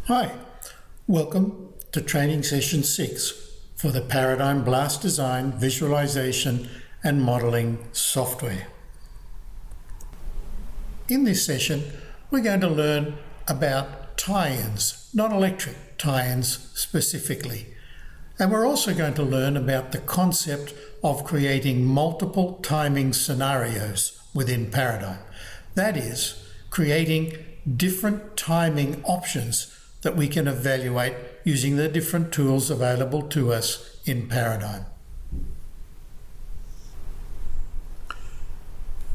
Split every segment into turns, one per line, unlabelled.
Hi, welcome to Training Session 6 for the Paradigm Blast Design Visualization and Modeling software. In this session, we're going to learn about tie-ins, non-electric tie-ins specifically. And we're also going to learn about the concept of creating multiple timing scenarios within Paradigm. That is, creating different timing options that we can evaluate using the different tools available to us in Paradigm.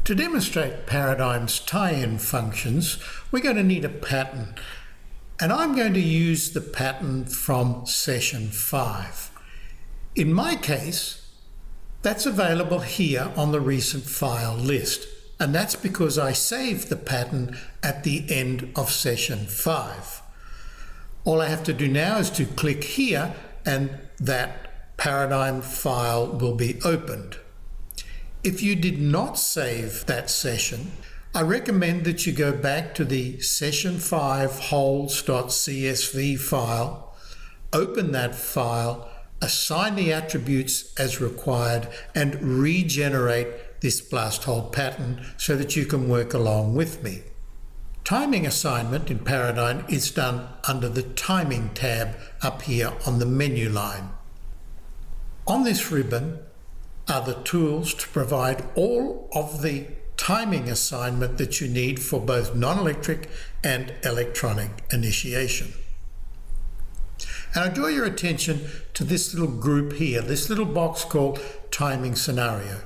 To demonstrate Paradigm's tie-in functions, we're going to need a pattern. And I'm going to use the pattern from Session 5. In my case, that's available here on the recent file list. And that's because I saved the pattern at the end of Session 5. All I have to do now is to click here and that Paradigm file will be opened. If you did not save that session, I recommend that you go back to the Session 5 holes.csv file, open that file, assign the attributes as required, and regenerate this blast hole pattern so that you can work along with me. Timing assignment in Paradigm is done under the Timing tab up here on the menu line. On this ribbon are the tools to provide all of the timing assignment that you need for both non-electric and electronic initiation. And I draw your attention to this little group here, this little box called Timing Scenario.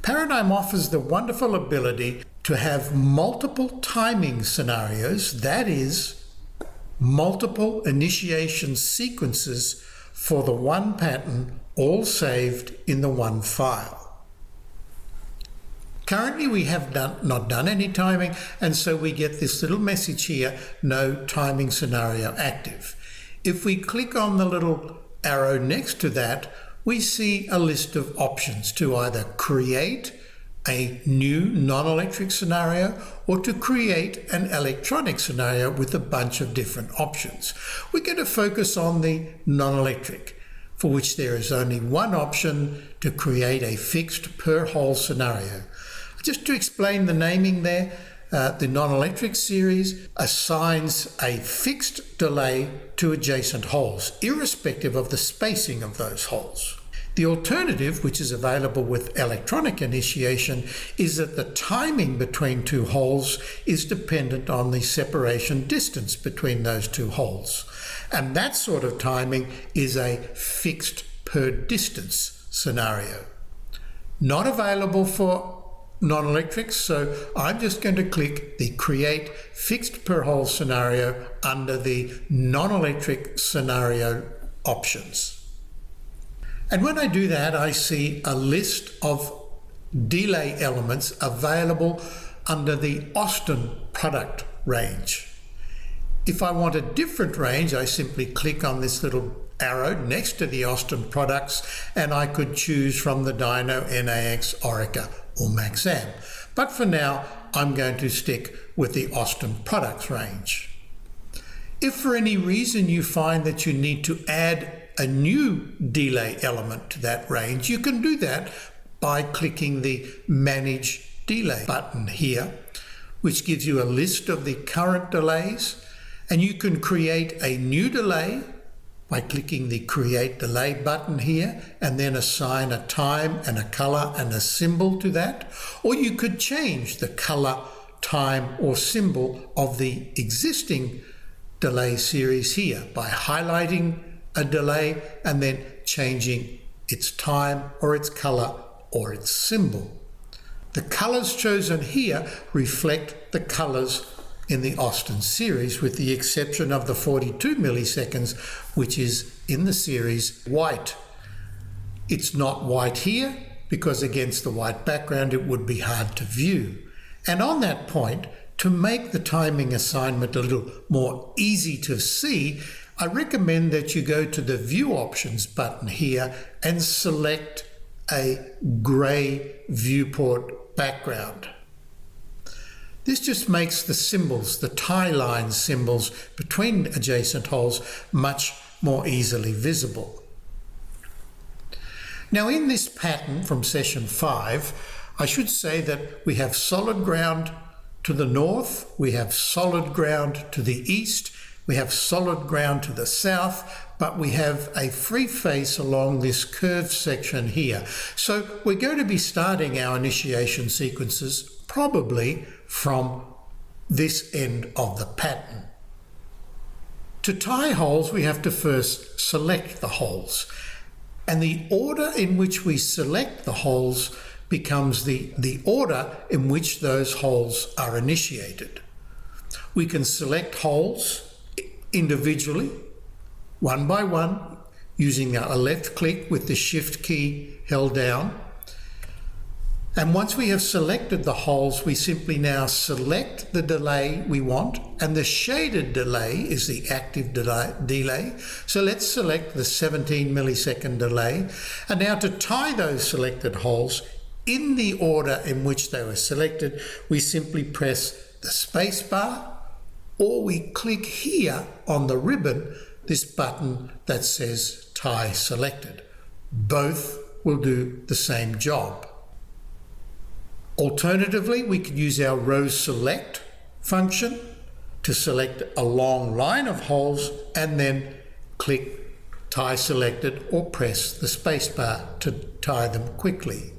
Paradigm offers the wonderful ability to have multiple timing scenarios, that is, multiple initiation sequences for the one pattern, all saved in the one file. Currently we have not done any timing, and so we get this little message here, no timing scenario active. If we click on the little arrow next to that, we see a list of options to either create a new non-electric scenario or to create an electronic scenario with a bunch of different options. We're going to focus on the non-electric, for which there is only one option to create a fixed per hole scenario. Just to explain the naming there, the non-electric series assigns a fixed delay to adjacent holes, irrespective of the spacing of those holes. The alternative, which is available with electronic initiation, is that the timing between two holes is dependent on the separation distance between those two holes. And that sort of timing is a fixed per distance scenario. Not available for non-electrics, so I'm just going to click the Create Fixed Per Hole Scenario under the non-electric scenario options. And when I do that, I see a list of delay elements available under the Austin product range. If I want a different range, I simply click on this little arrow next to the Austin products, and I could choose from the Dyno, NAX, Orica, or Maxam. But for now, I'm going to stick with the Austin products range. If for any reason you find that you need to add a new delay element to that range, you can do that by clicking the Manage Delay button here, which gives you a list of the current delays, and you can create a new delay by clicking the Create Delay button here and then assign a time and a color and a symbol to that. Or you could change the color, time, or symbol of the existing delay series here by highlighting a delay and then changing its time or its color or its symbol. The colors chosen here reflect the colors in the Austin series, with the exception of the 42 milliseconds, which is in the series white. It's not white here because against the white background it would be hard to view. And on that point, to make the timing assignment a little more easy to see, I recommend that you go to the View Options button here and select a grey viewport background. This just makes the symbols, the tie line symbols between adjacent holes, much more easily visible. Now in this pattern from session 5, I should say that we have solid ground to the north, we have solid ground to the east, we have solid ground to the south, but we have a free face along this curved section here. So we're going to be starting our initiation sequences probably from this end of the pattern. To tie holes, we have to first select the holes, and the order in which we select the holes becomes the order in which those holes are initiated. We can select holes individually, one by one, using a left click with the Shift key held down. And once we have selected the holes, we simply now select the delay we want, and the shaded delay is the active delay. So let's select the 17 millisecond delay. And now to tie those selected holes in the order in which they were selected, we simply press the space bar, or we click here on the ribbon, this button that says tie selected. Both will do the same job. Alternatively, we could use our row select function to select a long line of holes and then click tie selected or press the space bar to tie them quickly.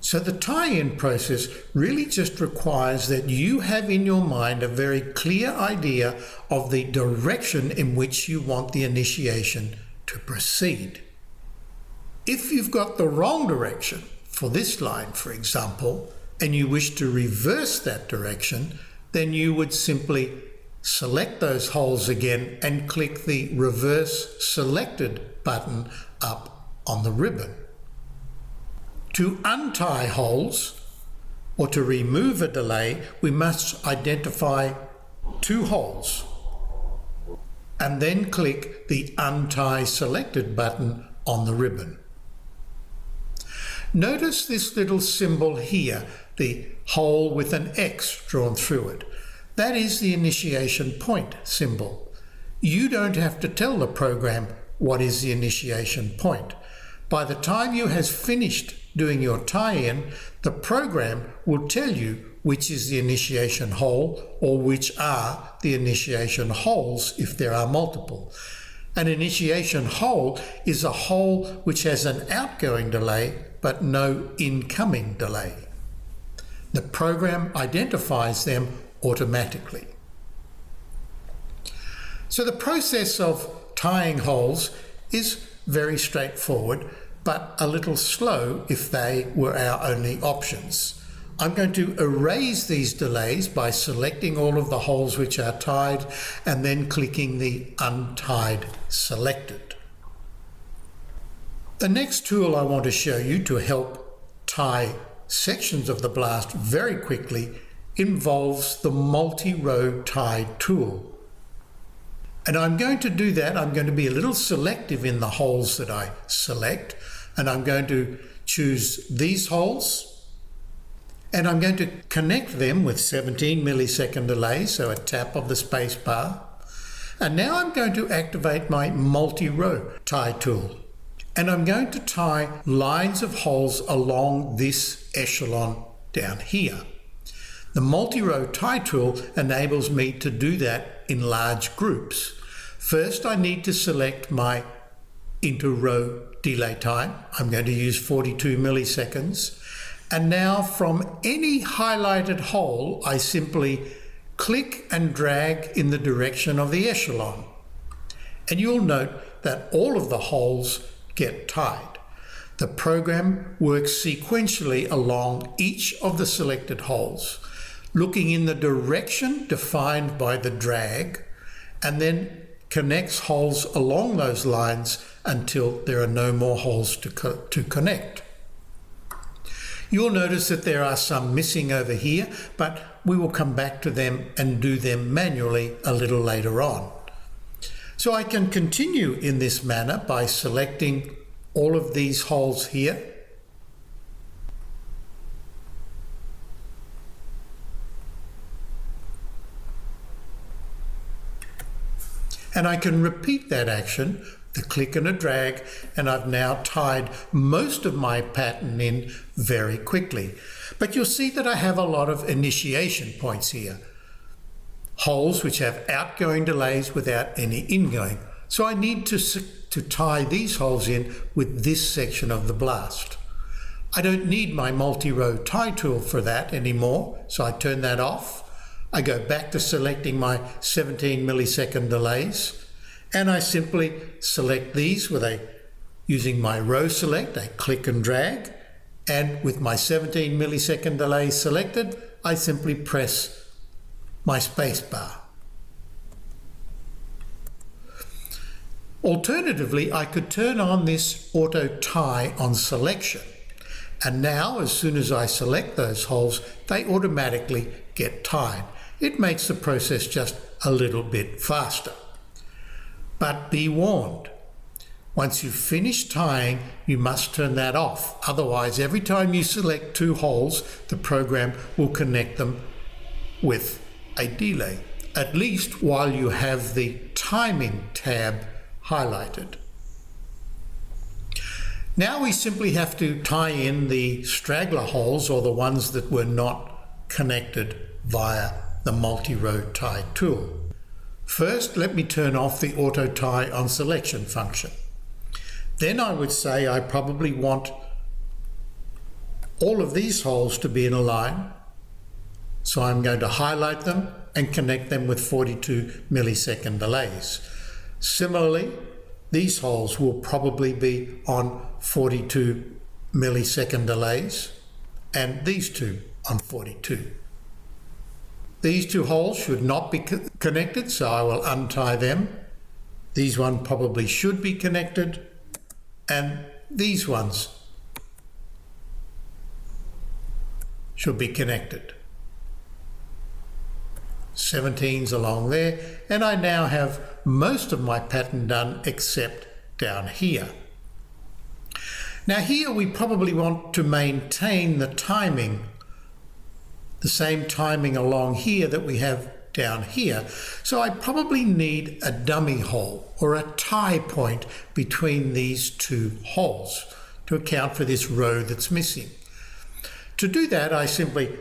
So the tie-in process really just requires that you have in your mind a very clear idea of the direction in which you want the initiation to proceed. If you've got the wrong direction, for this line, for example, and you wish to reverse that direction, then you would simply select those holes again and click the reverse selected button up on the ribbon. To untie holes or to remove a delay, we must identify two holes and then click the Untie Selected button on the ribbon. Notice this little symbol here, the hole with an X drawn through it. That is the initiation point symbol. You don't have to tell the program what is the initiation point. By the time you have finished doing your tie-in, the program will tell you which is the initiation hole or which are the initiation holes if there are multiple. An initiation hole is a hole which has an outgoing delay but no incoming delay. The program identifies them automatically. So the process of tying holes is very straightforward, but a little slow if they were our only options. I'm going to erase these delays by selecting all of the holes which are tied and then clicking the Untied Selected. The next tool I want to show you to help tie sections of the blast very quickly involves the multi-row tie tool. And I'm going to do that. I'm going to be a little selective in the holes that I select, and I'm going to choose these holes, and I'm going to connect them with 17 millisecond delay, so a tap of the space bar. And now I'm going to activate my multi-row tie tool, and I'm going to tie lines of holes along this echelon down here. The multi-row tie tool enables me to do that in large groups. First, I need to select my inter-row delay time. I'm going to use 42 milliseconds. And now from any highlighted hole, I simply click and drag in the direction of the echelon. And you'll note that all of the holes get tied. The program works sequentially along each of the selected holes, looking in the direction defined by the drag, and then connects holes along those lines until there are no more holes to connect. You'll notice that there are some missing over here, but we will come back to them and do them manually a little later on. So I can continue in this manner by selecting all of these holes here. And I can repeat that action, the click and a drag, and I've now tied most of my pattern in very quickly. But you'll see that I have a lot of initiation points here. Holes which have outgoing delays without any ingoing. So I need to tie these holes in with this section of the blast. I don't need my multi-row tie tool for that anymore, so I turn that off. I go back to selecting my 17 millisecond delays, and I simply select these using my row select, I click and drag, and with my 17 millisecond delay selected, I simply press my space bar. Alternatively, I could turn on this auto tie on selection, and now as soon as I select those holes, they automatically get tied. It makes the process just a little bit faster. But be warned, once you've finished tying, you must turn that off. Otherwise, every time you select two holes, the program will connect them with a delay, at least while you have the timing tab highlighted. Now we simply have to tie in the straggler holes, or the ones that were not connected via the multi-row tie tool. First, let me turn off the auto tie on selection function. Then I would say I probably want all of these holes to be in a line. So I'm going to highlight them and connect them with 42 millisecond delays. Similarly, these holes will probably be on 42 millisecond delays, and these two on 42. These two holes should not be connected, so I will untie them. These one probably should be connected, and these ones should be connected. 17's along there, and I now have most of my pattern done except down here. Now here we probably want to maintain the timing, the same timing along here that we have down here. So I probably need a dummy hole or a tie point between these two holes to account for this row that's missing. To do that, I simply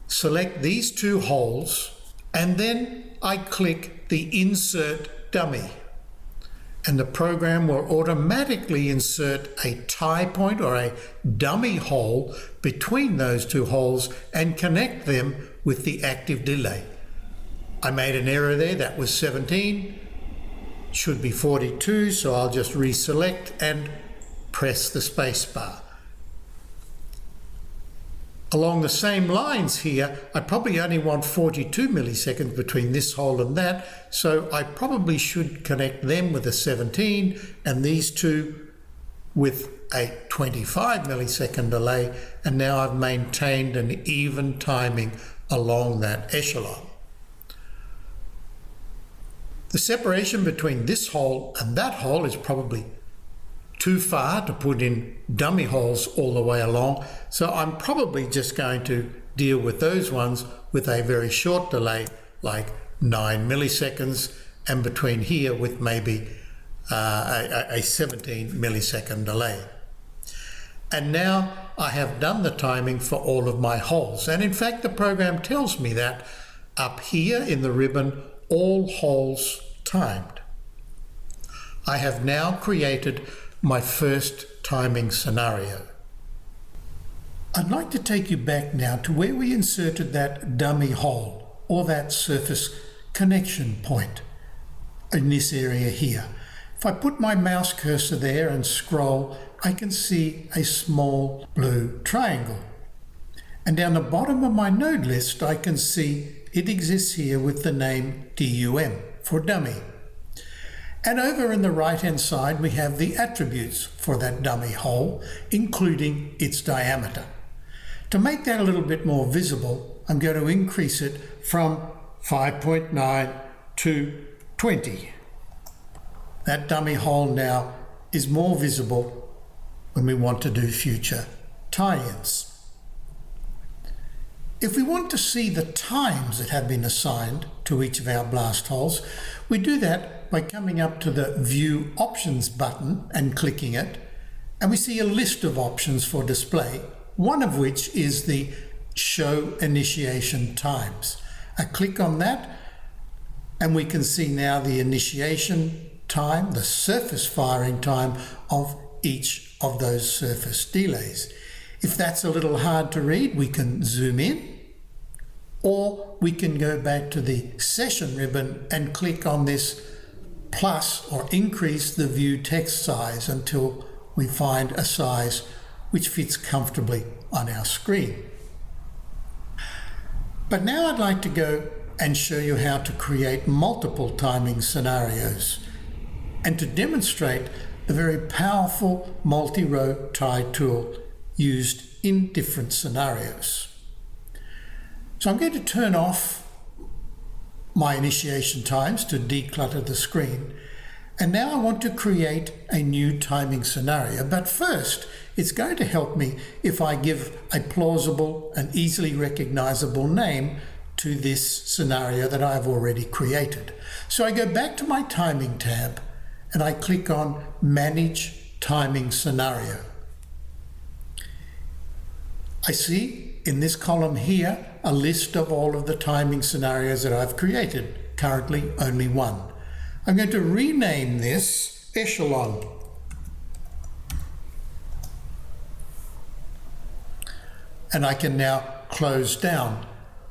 select these two holes and then I click the Insert Dummy. And the program will automatically insert a tie point or a dummy hole between those two holes and connect them with the active delay. I made an error there, that was 17, should be 42, so I'll just reselect and press the space bar. Along the same lines here, I probably only want 42 milliseconds between this hole and that, so I probably should connect them with a 17 and these two with a 25 millisecond delay, and now I've maintained an even timing along that echelon. The separation between this hole and that hole is probably too far to put in dummy holes all the way along, so I'm probably just going to deal with those ones with a very short delay, like 9 milliseconds, and between here with maybe a 17 millisecond delay. And now I have done the timing for all of my holes, and in fact the program tells me that up here in the ribbon, all holes timed. I have now created my first timing scenario. I'd like to take you back now to where we inserted that dummy hole or that surface connection point in this area here. If I put my mouse cursor there and scroll, I can see a small blue triangle. And down the bottom of my node list, I can see it exists here with the name DUM for dummy. And over in the right-hand side, we have the attributes for that dummy hole, including its diameter. To make that a little bit more visible, I'm going to increase it from 5.9 to 20. That dummy hole now is more visible when we want to do future tie-ins. If we want to see the times that have been assigned to each of our blast holes, we do that by coming up to the View Options button and clicking it, and we see a list of options for display, one of which is the Show Initiation Times. I click on that and we can see now the initiation time, the surface firing time of each of those surface delays. If that's a little hard to read, we can zoom in, or we can go back to the session ribbon and click on this plus or increase the view text size until we find a size which fits comfortably on our screen. But now I'd like to go and show you how to create multiple timing scenarios and to demonstrate the very powerful multi-row tie tool used in different scenarios. So I'm going to turn off my initiation times to declutter the screen. And now I want to create a new timing scenario. But first, it's going to help me if I give a plausible and easily recognizable name to this scenario that I've already created. So I go back to my timing tab and I click on Manage Timing Scenario. I see in this column here a list of all of the timing scenarios that I've created, currently only one. I'm going to rename this Echelon. And I can now close down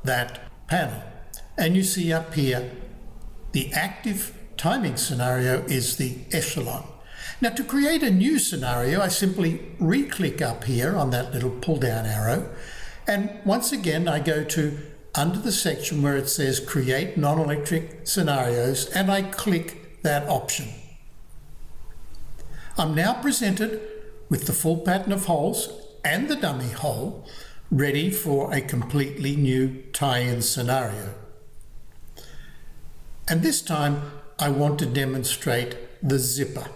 that panel. And you see up here, the active timing scenario is the Echelon. Now to create a new scenario, I simply re-click up here on that little pull down arrow. And once again, I go to under the section where it says Create Non-Electric Scenarios, and I click that option. I'm now presented with the full pattern of holes and the dummy hole ready for a completely new tie-in scenario. And this time I want to demonstrate the zipper.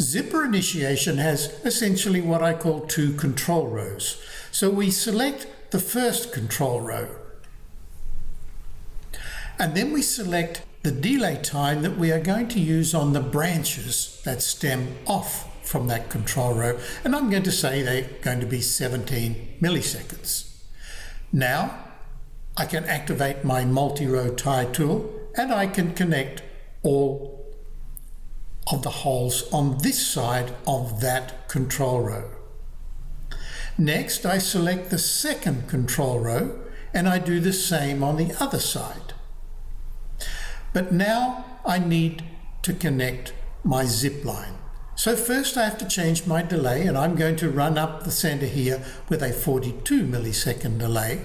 Zipper initiation has essentially what I call two control rows. So we select the first control row, and then we select the delay time that we are going to use on the branches that stem off from that control row, and I'm going to say they're going to be 17 milliseconds. Now I can activate my multi-row tie tool and I can connect all of the holes on this side of that control row. Next, I select the second control row and I do the same on the other side. But now I need to connect my zip line. So first I have to change my delay, and I'm going to run up the center here with a 42 millisecond delay.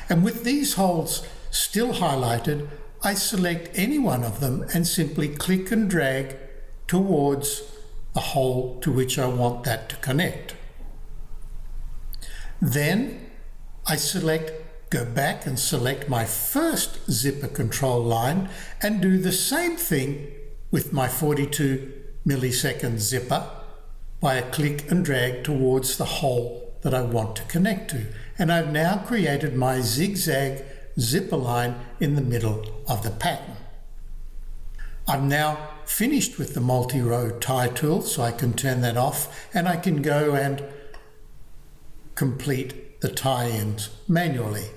And with these holes still highlighted, I select any one of them and simply click and drag towards the hole to which I want that to connect. Then I go back and select my first zipper control line and do the same thing with my 42 millisecond zipper by a click and drag towards the hole that I want to connect to. And I've now created my zigzag zipper line in the middle of the pattern. I'm now finished with the multi-row tie tool, so I can turn that off and I can go and complete the tie-ins manually.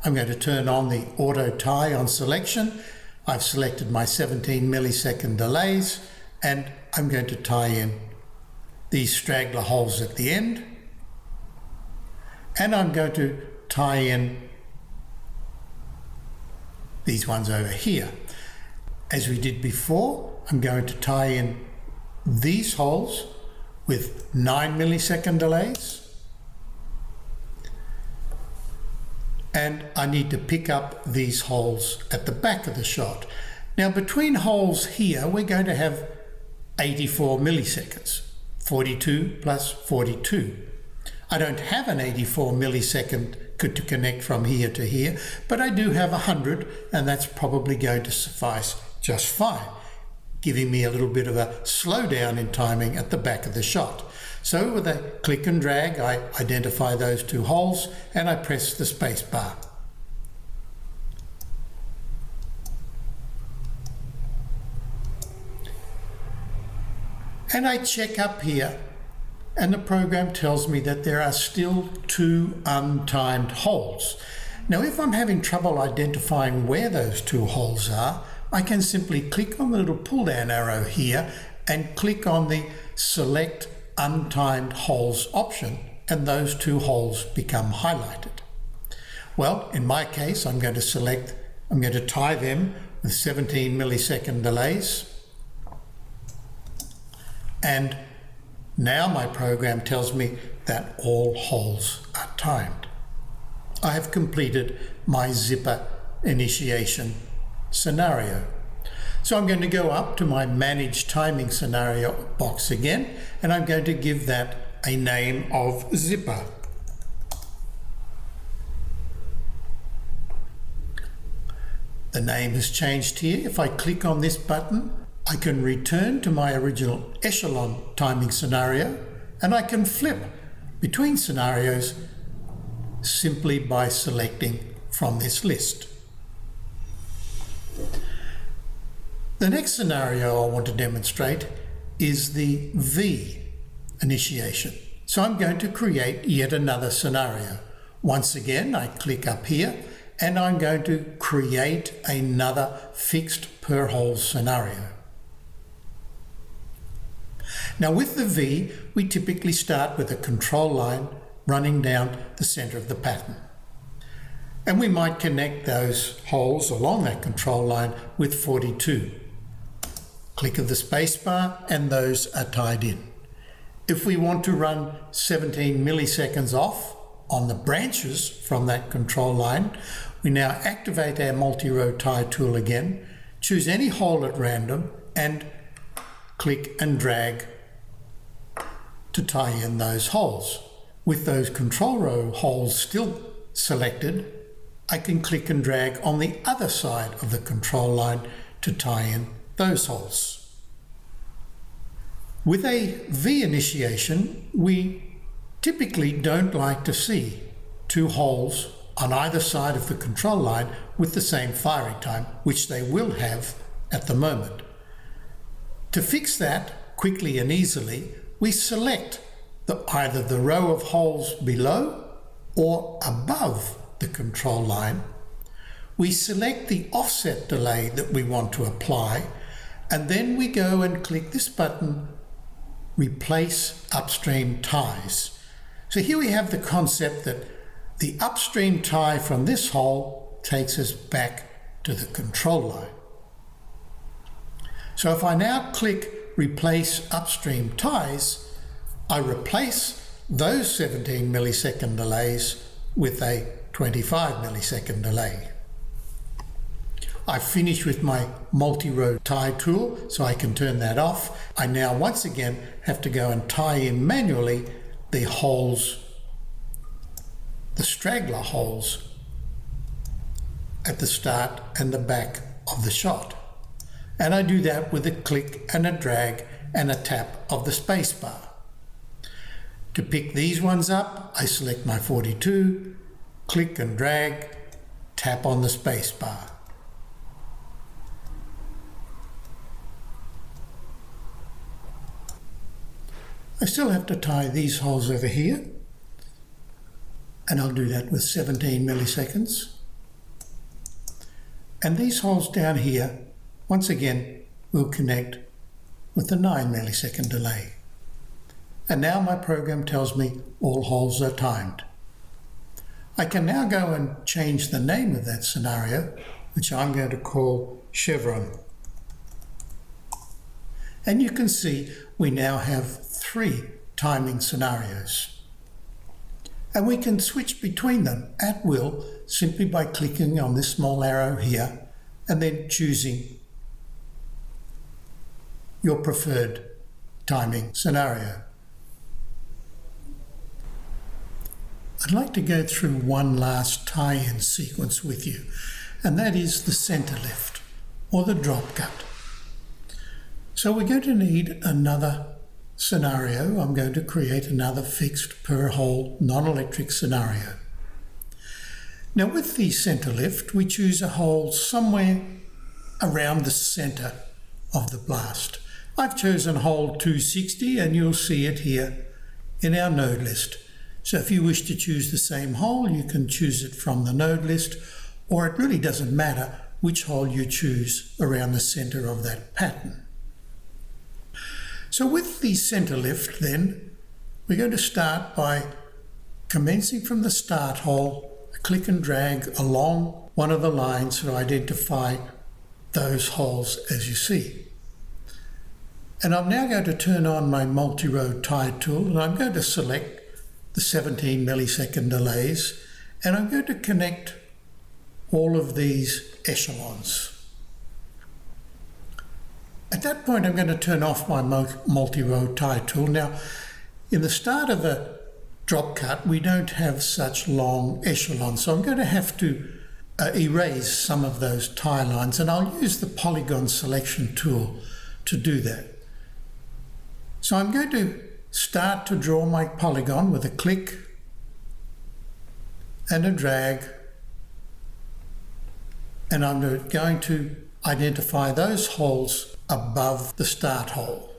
I'm going to turn on the auto tie on selection. I've selected my 17 millisecond delays and I'm going to tie in these straggler holes at the end, and I'm going to tie in these ones over here. As we did before, I'm going to tie in these holes with 9 millisecond delays, and I need to pick up these holes at the back of the shot. Now between holes here we're going to have 84 milliseconds, 42 plus 42. I don't have an 84 millisecond to connect from here to here, but I do have 100, and that's probably going to suffice just fine. giving me a little bit of a slowdown in timing at the back of the shot. So with a click and drag, I identify those two holes and I press the space bar. And I check up here, and the program tells me that there are still 2 untimed holes. Now, if I'm having trouble identifying where those 2 holes are, I can simply click on the little pull down arrow here and click on the Select Untimed Holes option, and those 2 holes become highlighted. Well, in my case, I'm going to tie them with 17 millisecond delays. And now my program tells me that all holes are timed. I have completed my zipper initiation scenario. So I'm going to go up to my Manage Timing Scenario box again, and I'm going to give that a name of zipper. The name has changed here. If I click on this button, I can return to my original echelon timing scenario, and I can flip between scenarios simply by selecting from this list. The next scenario I want to demonstrate is the V initiation. So I'm going to create yet another scenario. Once again, I click up here and I'm going to create another fixed per hole scenario. Now with the V, we typically start with a control line running down the center of the pattern. And we might connect those holes along that control line with 42. Click of the spacebar and those are tied in. If we want to run 17 milliseconds off on the branches from that control line, we now activate our multi-row tie tool again, choose any hole at random and click and drag to tie in those holes. With those control row holes still selected, I can click and drag on the other side of the control line to tie in those holes. With a V initiation, we typically don't like to see 2 holes on either side of the control line with the same firing time, which they will have at the moment. To fix that quickly and easily, we select either the row of holes below or above the control line. We select the offset delay that we want to apply, and then we go and click this button, Replace Upstream Ties. So here we have the concept that the upstream tie from this hole takes us back to the control line. So if I now click Replace Upstream Ties, I replace those 17 millisecond delays with a 25 millisecond delay. I finish with my multi-row tie tool, so I can turn that off. I now once again have to go and tie in manually the holes, the straggler holes at the start and the back of the shot. And I do that with a click and a drag and a tap of the space bar. To pick these ones up, I select my 42, click and drag, tap on the space bar. I still have to tie these holes over here, and I'll do that with 17 milliseconds. And these holes down here, once again, will connect with the 9 millisecond delay. And now my program tells me all holes are timed. I can now go and change the name of that scenario, which I'm going to call Chevron. And you can see we now have 3 timing scenarios. And we can switch between them at will simply by clicking on this small arrow here and then choosing your preferred timing scenario. I'd like to go through one last tie-in sequence with you, and that is the center lift or the drop cut. So we're going to need another scenario. I'm going to create another fixed per hole non-electric scenario. Now with the center lift, we choose a hole somewhere around the center of the blast. I've chosen hole 260 and you'll see it here in our node list. So if you wish to choose the same hole, you can choose it from the node list, or it really doesn't matter which hole you choose around the center of that pattern. So with the center lift then, we're going to start by commencing from the start hole, click and drag along one of the lines to identify those holes as you see. And I'm now going to turn on my multi-row tie tool, and I'm going to select the 17 millisecond delays, and I'm going to connect all of these echelons. At that point, I'm going to turn off my multi-row tie tool. Now, in the start of a drop cut, we don't have such long echelons, so I'm going to have to erase some of those tie lines, and I'll use the polygon selection tool to do that. So I'm going to start to draw my polygon with a click and a drag, and I'm going to identify those holes above the start hole.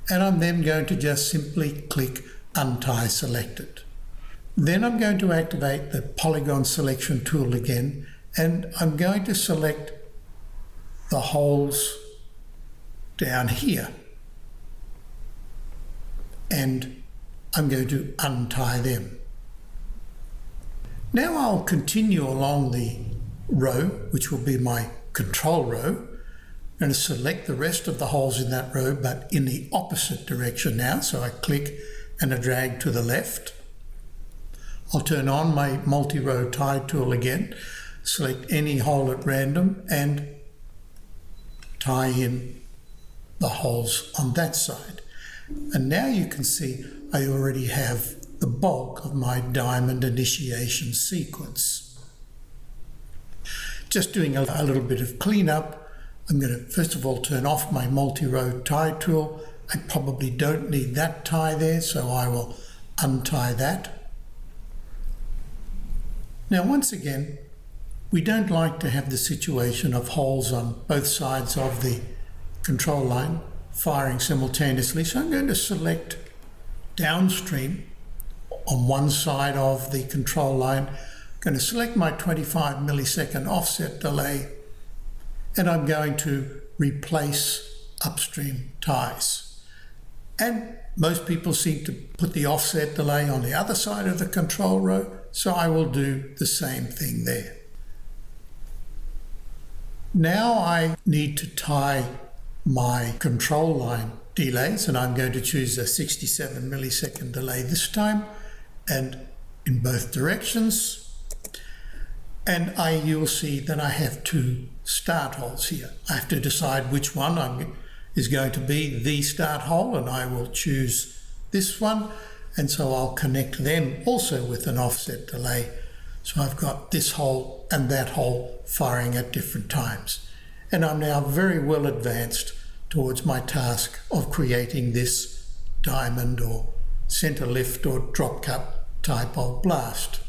And I'm then going to just simply click Untie Selected. Then I'm going to activate the polygon selection tool again, and I'm going to select the holes down here. And I'm going to untie them. Now I'll continue along the row, which will be my control row. I'm going to select the rest of the holes in that row, but in the opposite direction now. So I click and I drag to the left. I'll turn on my multi-row tie tool again, select any hole at random and tie in the holes on that side. And now you can see I already have the bulk of my diamond initiation sequence. Just doing a little bit of cleanup, I'm going to first of all turn off my multi-row tie tool. I probably don't need that tie there, so I will untie that. Now once again, we don't like to have the situation of holes on both sides of the control line firing simultaneously, so I'm going to select downstream on one side of the control line. I'm going to select my 25 millisecond offset delay, and I'm going to replace upstream ties. And most people seem to put the offset delay on the other side of the control row, so I will do the same thing there. Now I need to tie my control line delays, and I'm going to choose a 67 millisecond delay this time, and in both directions. And you'll see that I have two start holes here. I have to decide which one is going to be the start hole, and I will choose this one, and so I'll connect them also with an offset delay. So I've got this hole and that hole firing at different times. And I'm now very well advanced towards my task of creating this diamond or center lift or drop cut type of blast.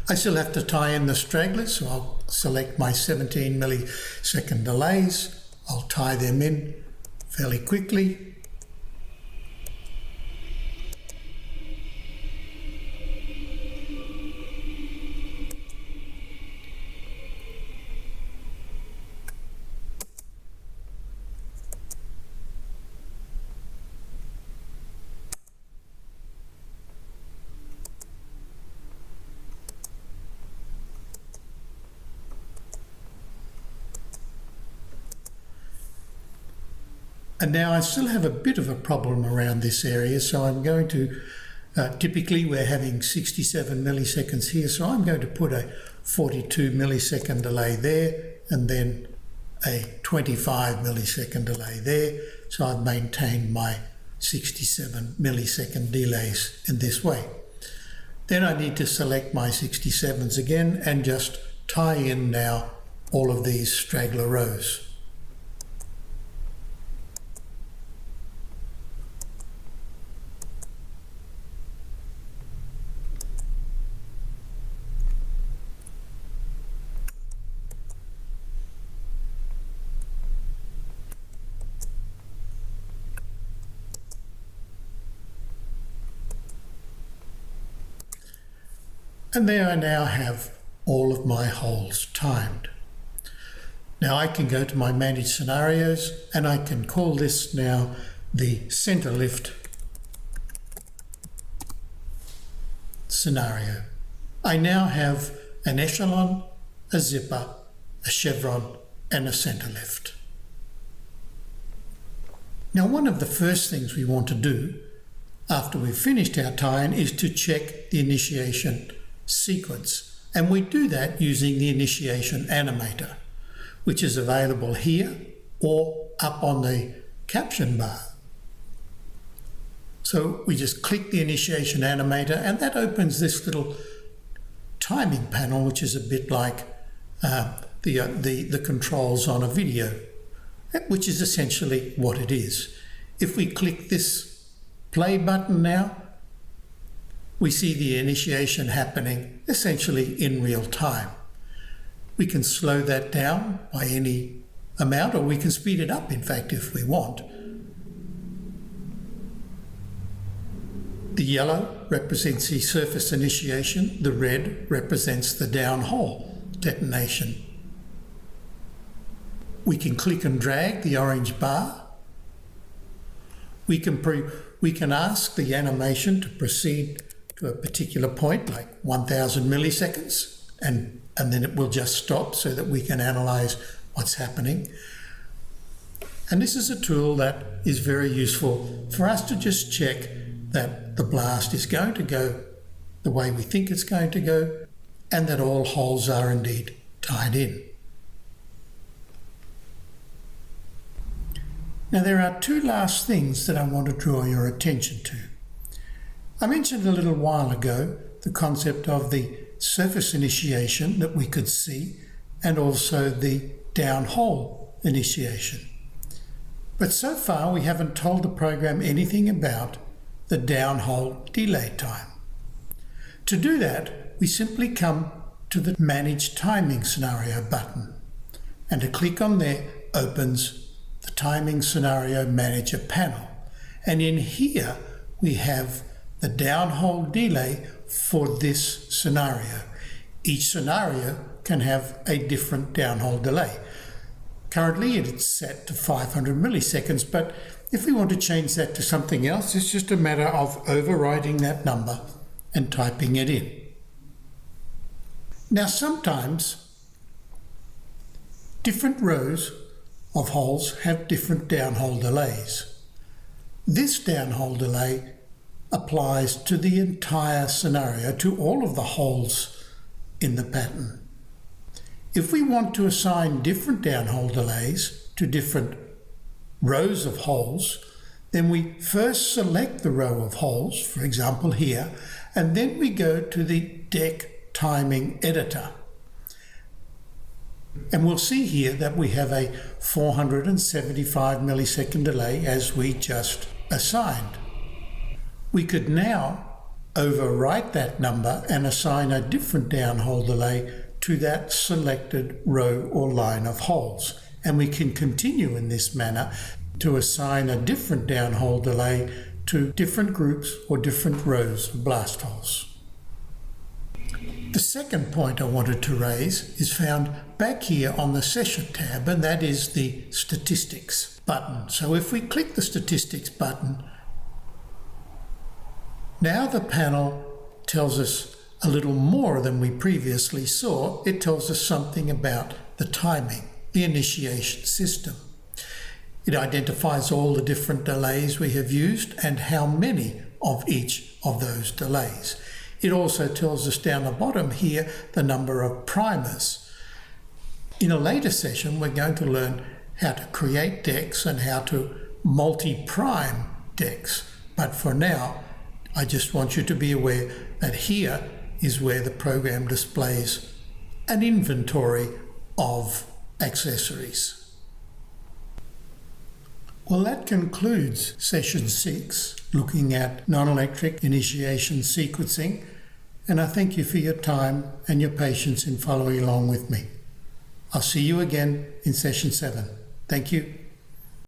I still have to tie in the stragglers, so I'll select my 17 millisecond delays. I'll tie them in fairly quickly. And now I still have a bit of a problem around this area, so I'm going to, typically we're having 67 milliseconds here, so I'm going to put a 42 millisecond delay there, and then a 25 millisecond delay there, so I've maintained my 67 millisecond delays in this way. Then I need to select my 67s again and just tie in now all of these straggler rows. And there I now have all of my holes timed. Now I can go to my managed scenarios and I can call this now the center lift scenario. I now have an echelon, a zipper, a chevron and a center lift. Now one of the first things we want to do after we've finished our tie-in is to check the initiation sequence, and we do that using the initiation animator, which is available here or up on the caption bar. So we just click the initiation animator and that opens this little timing panel, which is a bit like the controls on a video, which is essentially what it is. If we click this play button now, we see the initiation happening essentially in real time. We can slow that down by any amount, or we can speed it up, in fact, if we want. The yellow represents the surface initiation, the red represents the downhole detonation. We can click and drag the orange bar. We can ask the animation to proceed to a particular point, like 1000 milliseconds, and then it will just stop so that we can analyze what's happening. And this is a tool that is very useful for us to just check that the blast is going to go the way we think it's going to go, and that all holes are indeed tied in. Now there are two last things that I want to draw your attention to. I mentioned a little while ago the concept of the surface initiation that we could see and also the downhole initiation. But so far we haven't told the program anything about the downhole delay time. To do that, we simply come to the Manage Timing Scenario button, and a click on there opens the Timing Scenario Manager panel. And in here we have the downhole delay for this scenario. Each scenario can have a different downhole delay. Currently it's set to 500 milliseconds, but if we want to change that to something else, it's just a matter of overriding that number and typing it in. Now sometimes different rows of holes have different downhole delays. This downhole delay applies to the entire scenario, to all of the holes in the pattern. If we want to assign different downhole delays to different rows of holes, then we first select the row of holes, for example here, and then we go to the Deck Timing Editor. And we'll see here that we have a 475 millisecond delay as we just assigned. We could now overwrite that number and assign a different downhole delay to that selected row or line of holes. And we can continue in this manner to assign a different downhole delay to different groups or different rows of blast holes. The second point I wanted to raise is found back here on the Session tab, and that is the Statistics button. So if we click the Statistics button, now the panel tells us a little more than we previously saw. It tells us something about the timing, the initiation system. It identifies all the different delays we have used and how many of each of those delays. It also tells us down the bottom here the number of primers. In a later session, we're going to learn how to create decks and how to multi-prime decks. But for now, I just want you to be aware that here is where the program displays an inventory of accessories. Well, that concludes Session 6, looking at non-electric initiation sequencing, and I thank you for your time and your patience in following along with me. I'll see you again in Session 7. Thank you.